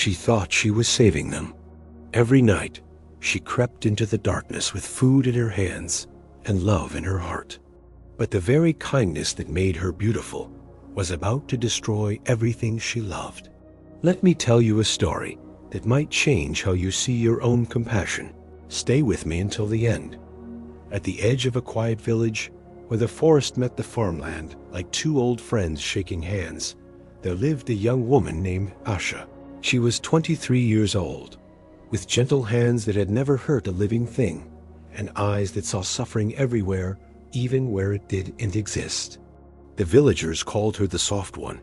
She thought she was saving them. Every night, she crept into the darkness with food in her hands and love in her heart. But the very kindness that made her beautiful was about to destroy everything she loved. Let me tell you a story that might change how you see your own compassion. Stay with me until the end. At the edge of a quiet village, where the forest met the farmland like two old friends shaking hands, there lived a young woman named Asha. She was 23 years old, with gentle hands that had never hurt a living thing, and eyes that saw suffering everywhere, even where it didn't exist. The villagers called her the Soft One.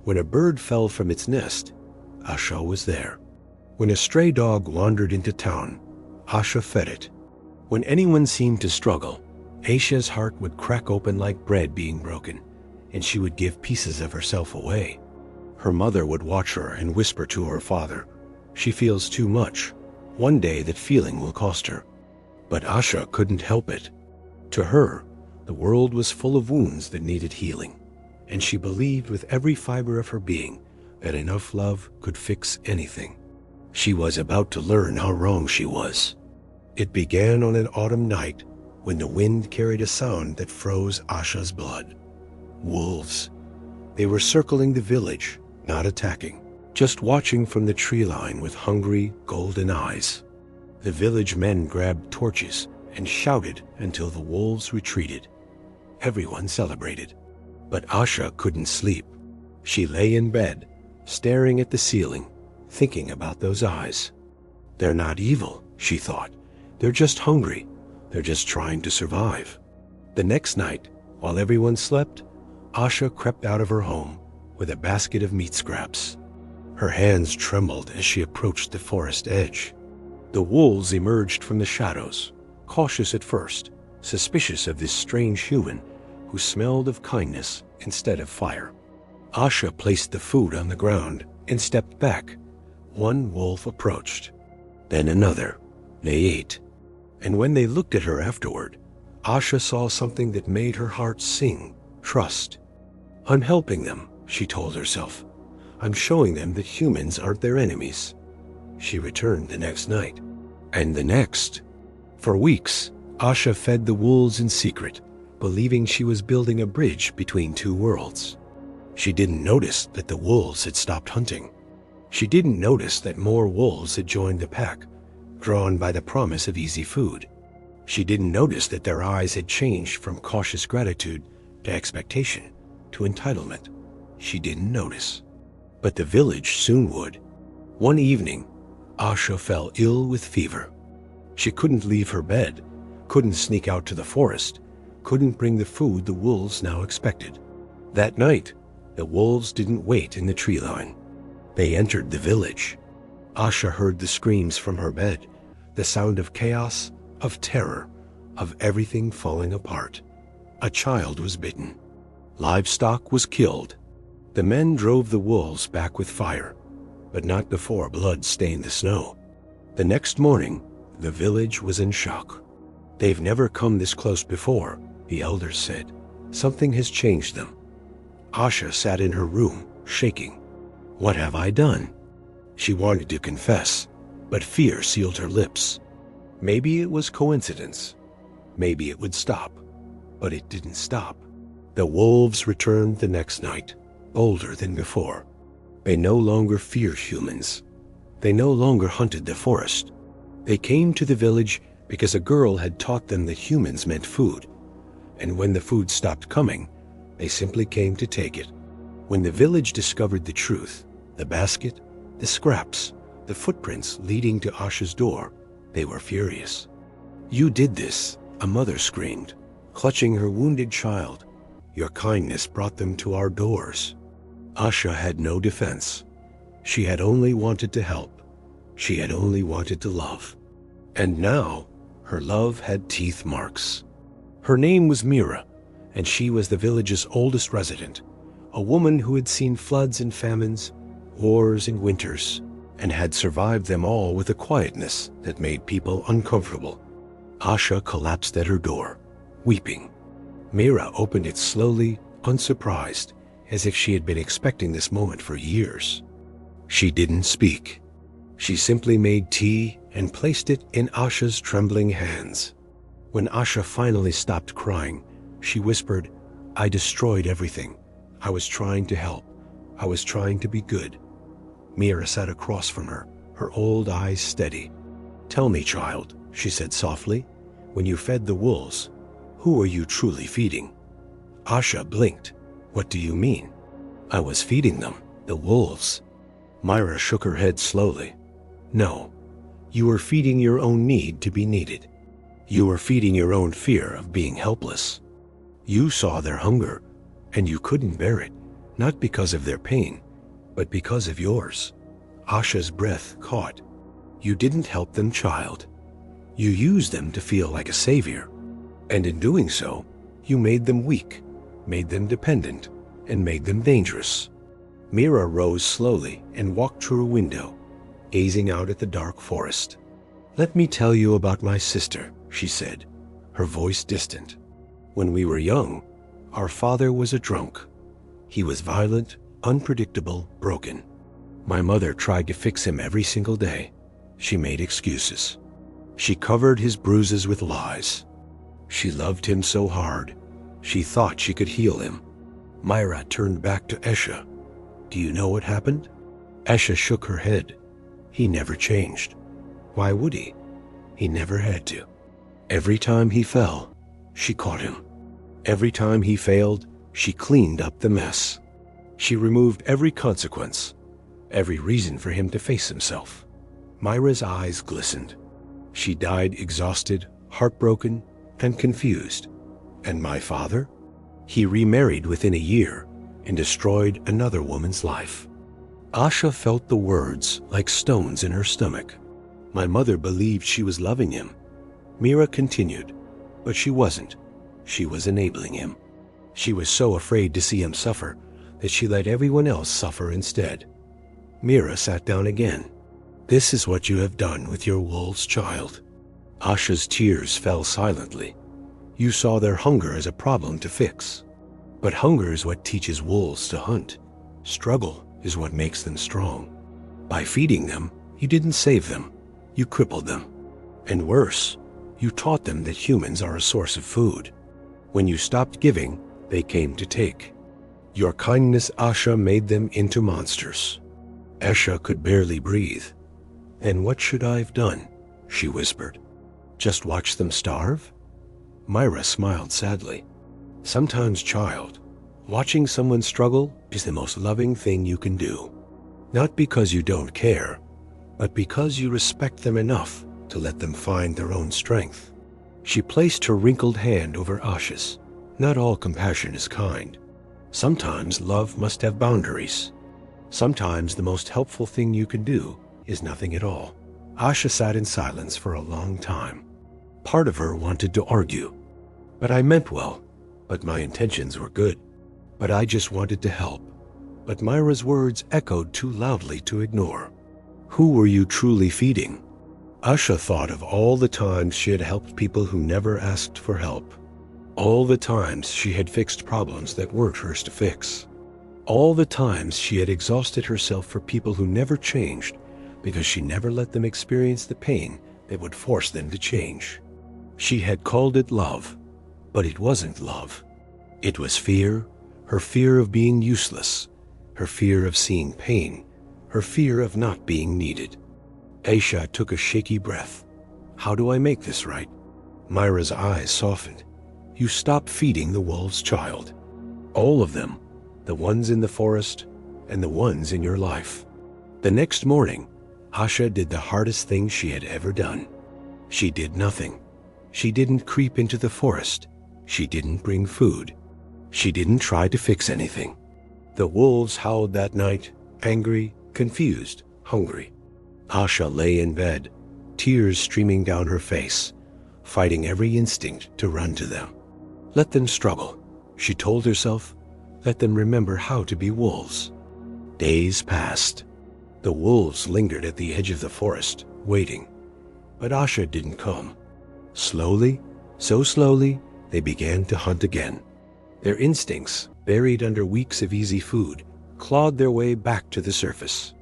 When a bird fell from its nest, Asha was there. When a stray dog wandered into town, Asha fed it. When anyone seemed to struggle, Asha's heart would crack open like bread being broken, and she would give pieces of herself away. Her mother would watch her and whisper to her father, "She feels too much. One day that feeling will cost her." But Asha couldn't help it. To her, the world was full of wounds that needed healing, and she believed with every fiber of her being that enough love could fix anything. She was about to learn how wrong she was. It began on an autumn night when the wind carried a sound that froze Asha's blood. Wolves. They were circling the village, not attacking, just watching from the tree line with hungry, golden eyes. The village men grabbed torches and shouted until the wolves retreated. Everyone celebrated. But Asha couldn't sleep. She lay in bed, staring at the ceiling, thinking about those eyes. They're not evil, she thought. They're just hungry. They're just trying to survive. The next night, while everyone slept, Asha crept out of her home with a basket of meat scraps. Her hands trembled as she approached the forest edge. The wolves emerged from the shadows, cautious at first, suspicious of this strange human who smelled of kindness instead of fire. Asha placed the food on the ground and stepped back. One wolf approached, then another. They ate. And when they looked at her afterward, Asha saw something that made her heart sing, trust. "I'm helping them," she told herself. "I'm showing them that humans aren't their enemies." She returned the next night, and the next. For weeks, Asha fed the wolves in secret, believing she was building a bridge between two worlds. She didn't notice that the wolves had stopped hunting. She didn't notice that more wolves had joined the pack, drawn by the promise of easy food. She didn't notice that their eyes had changed from cautious gratitude to expectation to entitlement. She didn't notice. But the village soon would. One evening, Asha fell ill with fever. She couldn't leave her bed, couldn't sneak out to the forest, couldn't bring the food the wolves now expected. That night, the wolves didn't wait in the tree line. They entered the village. Asha heard the screams from her bed, the sound of chaos, of terror, of everything falling apart. A child was bitten. Livestock was killed. The men drove the wolves back with fire, but not before blood stained the snow. The next morning, the village was in shock. "They've never come this close before," the elders said. "Something has changed them." Asha sat in her room, shaking. "What have I done?" She wanted to confess, but fear sealed her lips. Maybe it was coincidence. Maybe it would stop. But it didn't stop. The wolves returned the next night, bolder than before. They no longer feared humans. They no longer hunted the forest. They came to the village because a girl had taught them that humans meant food. And when the food stopped coming, they simply came to take it. When the village discovered the truth, the basket, the scraps, the footprints leading to Asha's door, they were furious. "You did this," a mother screamed, clutching her wounded child. "Your kindness brought them to our doors." Asha had no defense. She had only wanted to help. She had only wanted to love. And now, her love had teeth marks. Her name was Mira, and she was the village's oldest resident, a woman who had seen floods and famines, wars and winters, and had survived them all with a quietness that made people uncomfortable. Asha collapsed at her door, weeping. Mira opened it slowly, unsurprised, as if she had been expecting this moment for years. She didn't speak. She simply made tea and placed it in Asha's trembling hands. When Asha finally stopped crying, she whispered, "I destroyed everything. I was trying to help. I was trying to be good." Mira sat across from her, her old eyes steady. "Tell me, child," she said softly, "when you fed the wolves, who were you truly feeding?" Asha blinked. "What do you mean?" "I was feeding them, the wolves." Myra shook her head slowly. "No, you were feeding your own need to be needed. You were feeding your own fear of being helpless. You saw their hunger, and you couldn't bear it, not because of their pain, but because of yours." Asha's breath caught. "You didn't help them, child. You used them to feel like a savior. And in doing so, you made them weak, made them dependent, and made them dangerous." Mira rose slowly and walked through a window, gazing out at the dark forest. "Let me tell you about my sister," she said, her voice distant. "When we were young, our father was a drunk. He was violent, unpredictable, broken. My mother tried to fix him every single day. She made excuses. She covered his bruises with lies. She loved him so hard, she thought she could heal him." Myra turned back to Asha. "Do you know what happened?" Asha shook her head. "He never changed. Why would he? He never had to. Every time he fell, she caught him. Every time he failed, she cleaned up the mess. She removed every consequence, every reason for him to face himself." Myra's eyes glistened. "She died exhausted, heartbroken, and confused. And my father? He remarried within a year and destroyed another woman's life." Asha felt the words like stones in her stomach. "My mother believed she was loving him," Mira continued, "but she wasn't. She was enabling him. She was so afraid to see him suffer that she let everyone else suffer instead." Mira sat down again. "This is what you have done with your wolves, child." Asha's tears fell silently. "You saw their hunger as a problem to fix. But hunger is what teaches wolves to hunt. Struggle is what makes them strong. By feeding them, you didn't save them. You crippled them. And worse, you taught them that humans are a source of food. When you stopped giving, they came to take. Your kindness, Asha, made them into monsters." Asha could barely breathe. "And what should I have done?" she whispered. "Just watch them starve?" Myra smiled sadly. "Sometimes, child, watching someone struggle is the most loving thing you can do. Not because you don't care, but because you respect them enough to let them find their own strength." She placed her wrinkled hand over Asha's. "Not all compassion is kind. Sometimes love must have boundaries. Sometimes the most helpful thing you can do is nothing at all." Asha sat in silence for a long time. Part of her wanted to argue. "But I meant well. But my intentions were good. But I just wanted to help." But Myra's words echoed too loudly to ignore. "Who were you truly feeding?" Asha thought of all the times she had helped people who never asked for help. All the times she had fixed problems that weren't hers to fix. All the times she had exhausted herself for people who never changed because she never let them experience the pain that would force them to change. She had called it love, but it wasn't love. It was fear, her fear of being useless, her fear of seeing pain, her fear of not being needed. Asha took a shaky breath. "How do I make this right?" Myra's eyes softened. "You stop feeding the wolves, child. All of them, the ones in the forest and the ones in your life." The next morning, Asha did the hardest thing she had ever done. She did nothing. She didn't creep into the forest. She didn't bring food. She didn't try to fix anything. The wolves howled that night, angry, confused, hungry. Asha lay in bed, tears streaming down her face, fighting every instinct to run to them. Let them struggle, she told herself. Let them remember how to be wolves. Days passed. The wolves lingered at the edge of the forest, waiting. But Asha didn't come. Slowly, so slowly, they began to hunt again. Their instincts, buried under weeks of easy food, clawed their way back to the surface.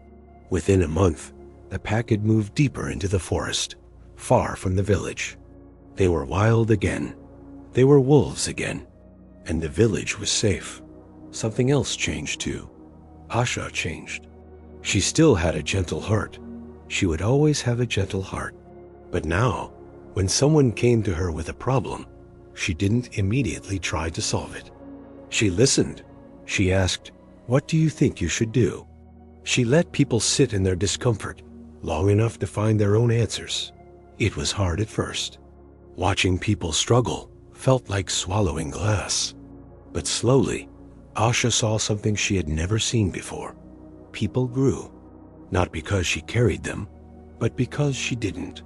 Within a month, the pack had moved deeper into the forest, far from the village. They were wild again. They were wolves again. And the village was safe. Something else changed too. Asha changed. She still had a gentle heart. She would always have a gentle heart. But now, when someone came to her with a problem, she didn't immediately try to solve it. She listened. She asked, "What do you think you should do?" She let people sit in their discomfort long enough to find their own answers. It was hard at first. Watching people struggle felt like swallowing glass. But slowly, Asha saw something she had never seen before. People grew, not because she carried them, but because she didn't.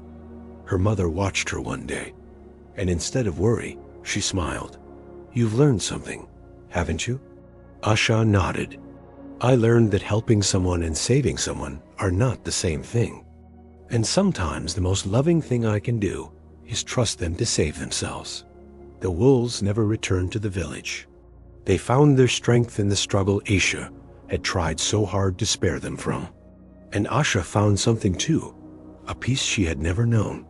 Her mother watched her one day, and instead of worry, she smiled. "You've learned something, haven't you?" Asha nodded. "I learned that helping someone and saving someone are not the same thing. And sometimes the most loving thing I can do is trust them to save themselves." The wolves never returned to the village. They found their strength in the struggle Asha had tried so hard to spare them from. And Asha found something too, a peace she had never known.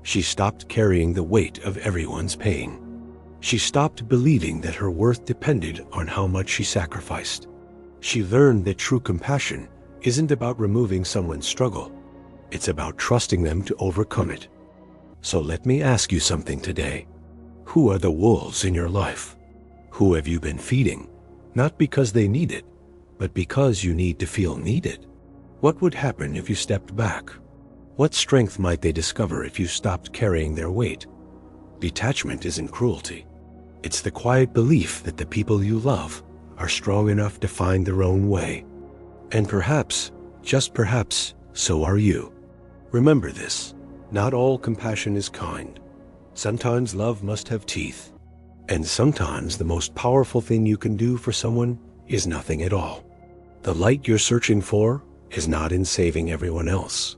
She stopped carrying the weight of everyone's pain. She stopped believing that her worth depended on how much she sacrificed. She learned that true compassion isn't about removing someone's struggle. It's about trusting them to overcome it. So let me ask you something today. Who are the wolves in your life? Who have you been feeding, not because they need it, but because you need to feel needed? What would happen if you stepped back? What strength might they discover if you stopped carrying their weight? Detachment isn't cruelty. It's the quiet belief that the people you love are strong enough to find their own way. And perhaps, just perhaps, so are you. Remember this, not all compassion is kind. Sometimes love must have teeth. And sometimes the most powerful thing you can do for someone is nothing at all. The light you're searching for is not in saving everyone else.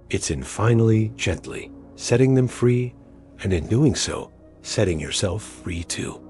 It's in finally, gently, setting them free, and in doing so, setting yourself free too.